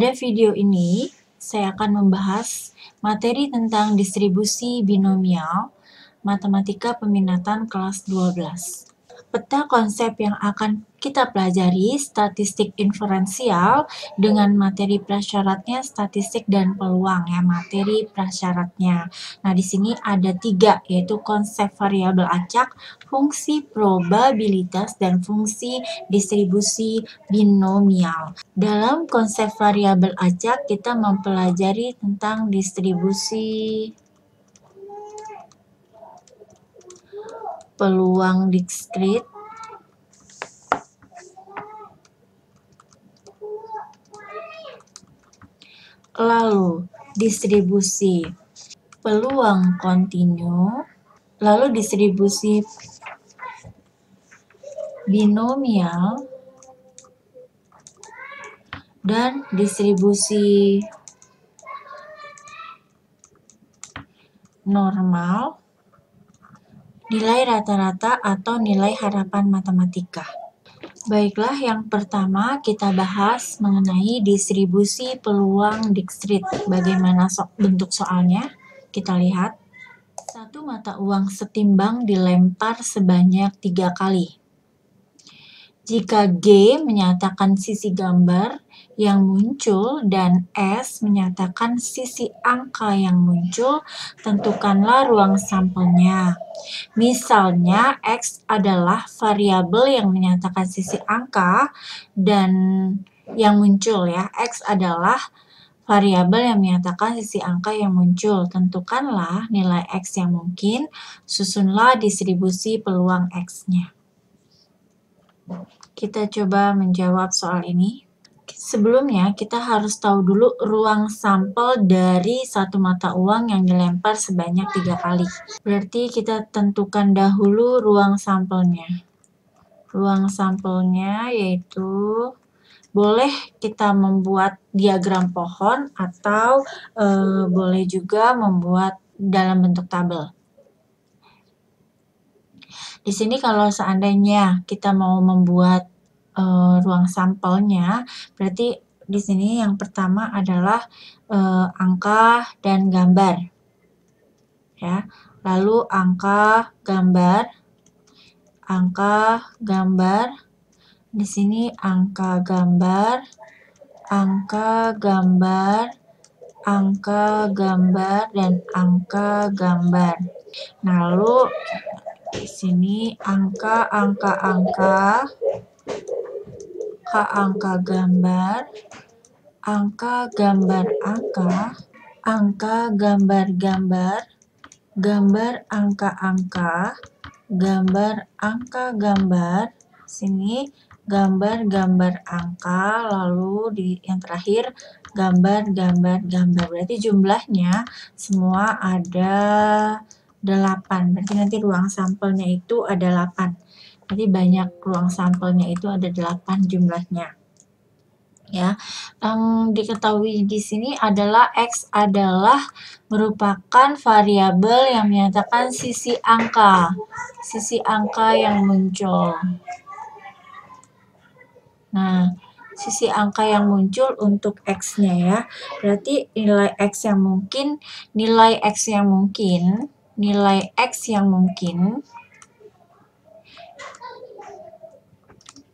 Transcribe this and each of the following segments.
Pada video ini, saya akan membahas materi tentang distribusi binomial Matematika Peminatan kelas 12. Peta konsep yang akan kita pelajari statistik inferensial dengan materi prasyaratnya statistik dan peluang ya, materi prasyaratnya. Nah, di sini ada 3 yaitu konsep variabel acak, fungsi probabilitas dan fungsi distribusi binomial. Dalam konsep variabel acak kita mempelajari tentang distribusi peluang diskrit, lalu distribusi peluang kontinu, lalu distribusi binomial, dan distribusi normal, nilai rata-rata atau nilai harapan matematika. Baiklah, yang pertama kita bahas mengenai distribusi peluang diskrit. Bagaimana bentuk soalnya? Kita lihat. Satu mata uang setimbang dilempar sebanyak 3 kali. Jika G menyatakan sisi gambar yang muncul dan S menyatakan sisi angka yang muncul, tentukanlah ruang sampelnya. Misalnya, X adalah variabel yang menyatakan sisi angka dan yang muncul ya. X adalah variabel yang menyatakan sisi angka yang muncul. Tentukanlah nilai X yang mungkin, susunlah distribusi peluang X-nya. Kita coba menjawab soal ini. Sebelumnya, kita harus tahu dulu ruang sampel dari satu mata uang yang dilempar sebanyak 3 kali. Berarti kita tentukan dahulu ruang sampelnya. Ruang sampelnya yaitu boleh kita membuat diagram pohon atau boleh juga membuat dalam bentuk tabel. Di sini kalau seandainya kita mau membuat ruang sampelnya, berarti di sini yang pertama adalah angka dan gambar. Ya. Lalu angka, gambar. Di sini angka, gambar, dan angka, gambar. Nah, lalu di sini angka, gambar, gambar, gambar, angka, gambar, sini gambar, angka, lalu di yang terakhir gambar. Berarti jumlahnya semua ada 8. Berarti nanti ruang sampelnya itu ada 8. Jadi banyak ruang sampelnya itu ada 8 jumlahnya. Ya, yang diketahui di sini adalah X adalah merupakan variabel yang menyatakan sisi angka yang muncul. Nah, sisi angka yang muncul untuk X-nya ya. Berarti nilai X yang mungkin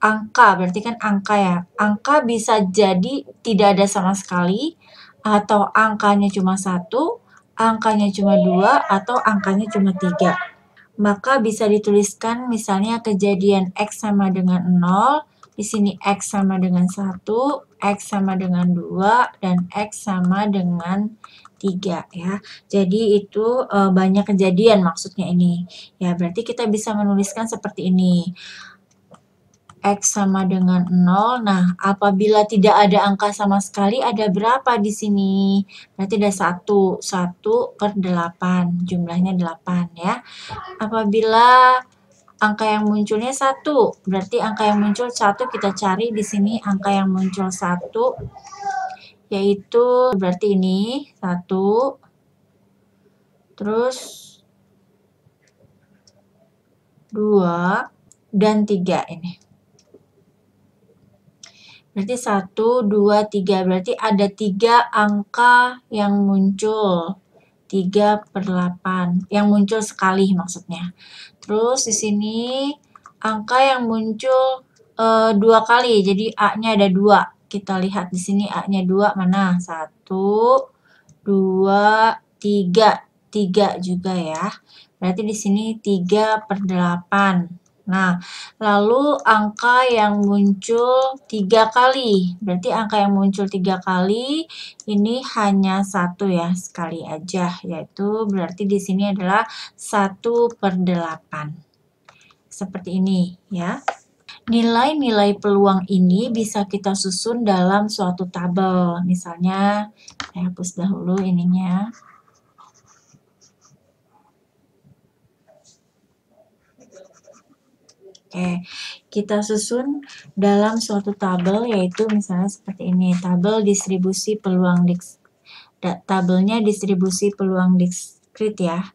angka, berarti kan angka ya. Angka bisa jadi tidak ada sama sekali, atau angkanya cuma 1, angkanya cuma 2, atau angkanya cuma 3. Maka bisa dituliskan misalnya kejadian X sama dengan 0, di sini X sama dengan 1, X sama dengan 2, dan X sama dengan 3 ya. Jadi itu banyak kejadian maksudnya ini. Ya, berarti kita bisa menuliskan seperti ini. X sama dengan 0. Nah, apabila tidak ada angka sama sekali, ada berapa di sini? Berarti ada 1. 1 per 8. Jumlahnya 8 ya. Apabila angka yang munculnya 1, berarti angka yang muncul 1 kita cari di sini angka yang muncul 1, yaitu berarti ini 1, terus 2, dan 3 ini. Berarti 1, 2, 3. Berarti ada 3 angka yang muncul. 3/8. Yang muncul sekali maksudnya. Terus di sini angka yang muncul 2 kali. Jadi A-nya ada 2. Kita lihat di sini A-nya 2 mana? 1, 2, 3. 3 juga ya. Berarti di sini 3/8. Nah, lalu angka yang muncul 3 kali. Berarti angka yang muncul 3 kali ini hanya 1 ya, sekali aja. Yaitu berarti di sini adalah 1/8. Seperti ini ya. Nilai-nilai peluang ini bisa kita susun dalam suatu tabel. Misalnya, saya hapus dahulu ininya. Oke, kita susun dalam suatu tabel, yaitu misalnya seperti ini, tabel distribusi peluang tabelnya distribusi peluang diskrit ya.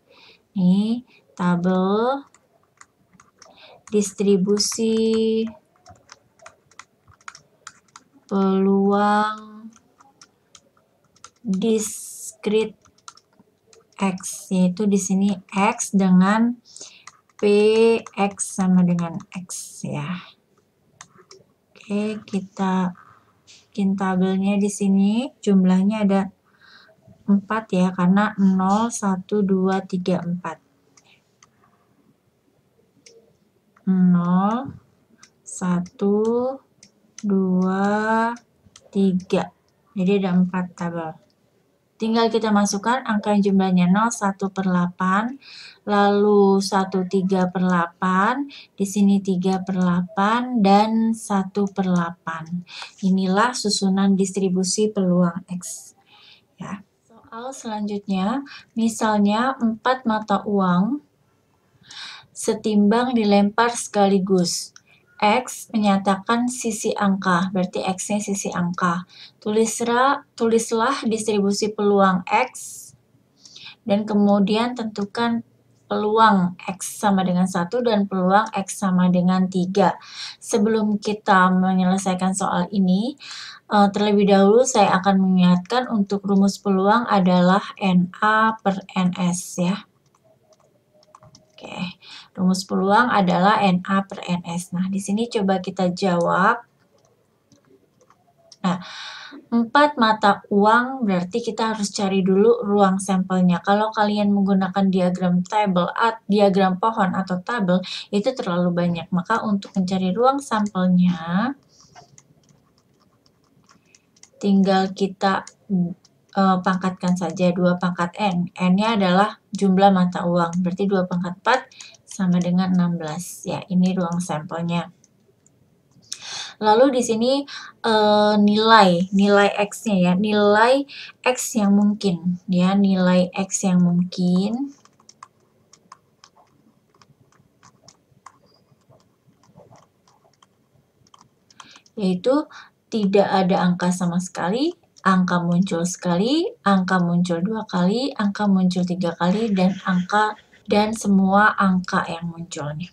Ini tabel distribusi peluang diskrit X, yaitu di sini X dengan Px sama dengan X ya. Oke, kita bikin tabelnya di sini. Jumlahnya ada 4 ya, karena 0, 1, 2, 3, 4. 0, 1, 2, 3. Jadi ada 4 tabel. Tinggal kita masukkan angka yang jumlahnya 0, 1/8, lalu 1, 3/8, di sini 3/8, dan 1/8. Inilah susunan distribusi peluang X. Ya. Soal selanjutnya, misalnya 4 mata uang setimbang dilempar sekaligus. X menyatakan sisi angka, berarti X-nya sisi angka. Tulislah distribusi peluang X, dan kemudian tentukan peluang X sama dengan 1 dan peluang X sama dengan 3. Sebelum kita menyelesaikan soal ini, terlebih dahulu saya akan mengingatkan untuk rumus peluang adalah NA/NS ya. Oke, rumus peluang adalah NA/NS. Nah, di sini coba kita jawab. Nah, 4 mata uang berarti kita harus cari dulu ruang sampelnya. Kalau kalian menggunakan diagram diagram pohon atau tabel, itu terlalu banyak. Maka untuk mencari ruang sampelnya, tinggal kita pangkatkan saja 2 pangkat N. N-nya adalah jumlah mata uang. Berarti 2 pangkat 4 sama dengan 16. Ya, ini ruang sampelnya. Lalu di sini nilai X-nya ya, nilai X yang mungkin ya, nilai X yang mungkin yaitu tidak ada angka sama sekali, angka muncul sekali, angka muncul 2 kali, angka muncul 3 kali, dan semua angka yang muncul nih.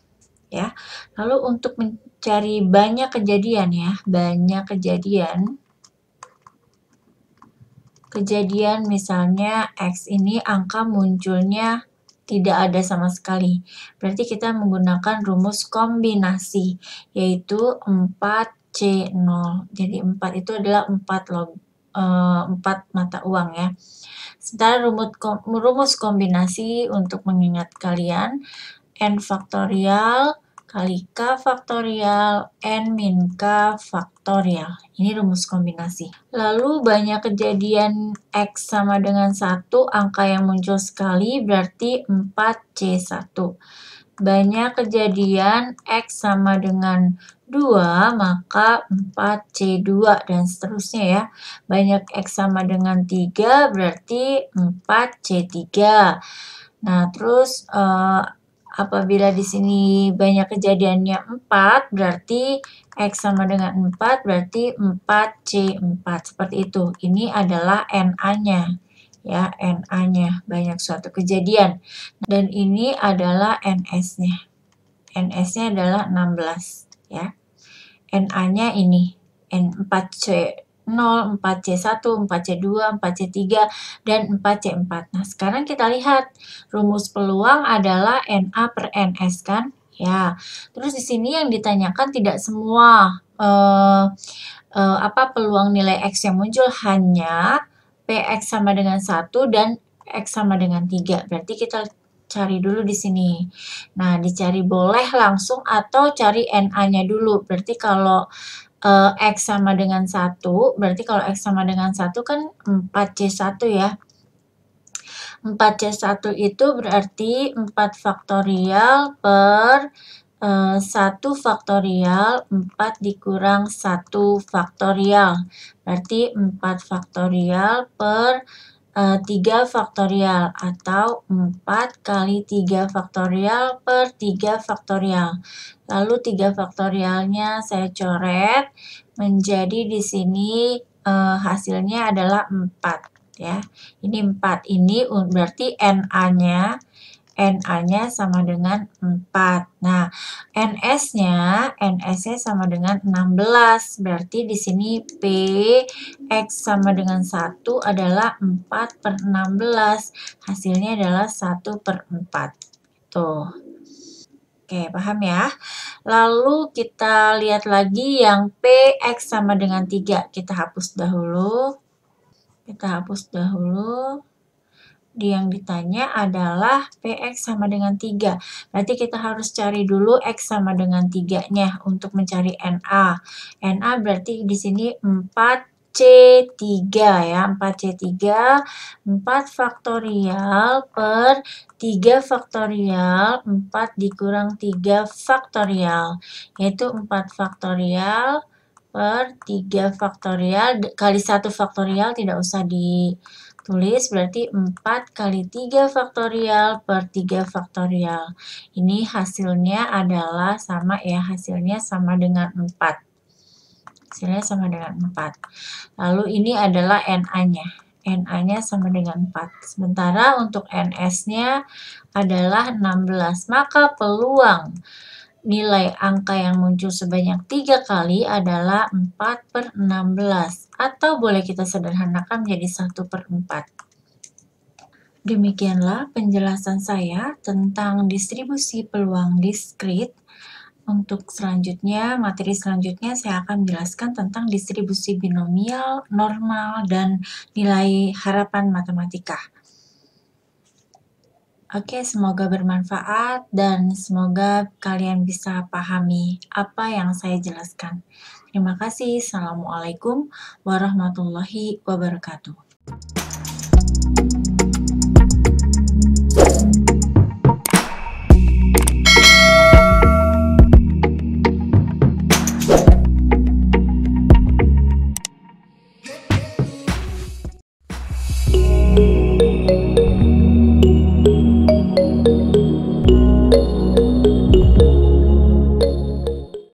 Ya. Lalu untuk mencari banyak kejadian ya, banyak kejadian misalnya X ini angka munculnya tidak ada sama sekali. Berarti kita menggunakan rumus kombinasi, yaitu 4C0. Jadi 4 itu adalah 4 mata uang ya. Sementara rumus kombinasi untuk mengingat kalian, N faktorial kali K faktorial N min K faktorial. Ini rumus kombinasi. Lalu banyak kejadian X sama dengan 1, angka yang muncul sekali berarti 4C1. Banyak kejadian X sama dengan 2, maka 4C2 dan seterusnya ya. Banyak X sama dengan 3 berarti 4C3. Nah, terus apabila di sini banyak kejadiannya 4, berarti X sama dengan 4, berarti 4C4. Seperti itu. Ini adalah NA-nya. Ya, NA-nya. Banyak suatu kejadian. Dan ini adalah NS-nya. NS-nya adalah 16. Ya. NA-nya ini. 4C0, 4C1, 4C2, 4C3, dan 4C4. Nah, sekarang kita lihat rumus peluang adalah NA per NS kan? Ya, terus di sini yang ditanyakan tidak semua peluang nilai X yang muncul, hanya PX sama dengan 1 dan X sama dengan 3. Berarti kita cari dulu di sini. Nah, dicari boleh langsung atau cari NA-nya dulu. Berarti kalau X sama dengan 1, berarti kalau X sama dengan 1 kan 4C1 ya. 4C1 itu berarti 4 faktorial per 1 faktorial 4 dikurang 1 faktorial. Berarti 4 faktorial per 3 faktorial atau 4 kali 3 faktorial per 3 faktorial. Lalu 3 faktorialnya saya coret menjadi di sini hasilnya adalah 4 ya. Ini 4. Ini berarti NA-nya sama dengan 4. Nah, NS-nya sama dengan 16. Berarti di sini PX sama dengan 1 adalah 4 per 16. Hasilnya adalah 1 per 4. Tuh. Oke, paham ya? Lalu kita lihat lagi yang PX sama dengan 3. Kita hapus dahulu. Yang ditanya adalah PX sama dengan 3. Berarti kita harus cari dulu X sama dengan 3-nya untuk mencari NA. NA berarti di sini 4C3 ya. 4C3, 4 faktorial per 3 faktorial, 4 dikurang 3 faktorial. Yaitu 4 faktorial per 3 faktorial kali 1 faktorial, tidak usah ditulis, berarti 4 kali 3 faktorial per 3 faktorial. Ini hasilnya adalah sama ya, hasilnya sama dengan 4. Hasilnya sama dengan 4. Lalu ini adalah NA-nya. NA-nya sama dengan 4. Sementara untuk NS-nya adalah 16. Maka peluang nilai angka yang muncul sebanyak 3 kali adalah 4 per 16. Atau boleh kita sederhanakan menjadi 1 per 4. Demikianlah penjelasan saya tentang distribusi peluang diskrit. Untuk selanjutnya, materi selanjutnya saya akan menjelaskan tentang distribusi binomial, normal, dan nilai harapan matematika. Oke, semoga bermanfaat dan semoga kalian bisa pahami apa yang saya jelaskan. Terima kasih. Assalamualaikum warahmatullahi wabarakatuh.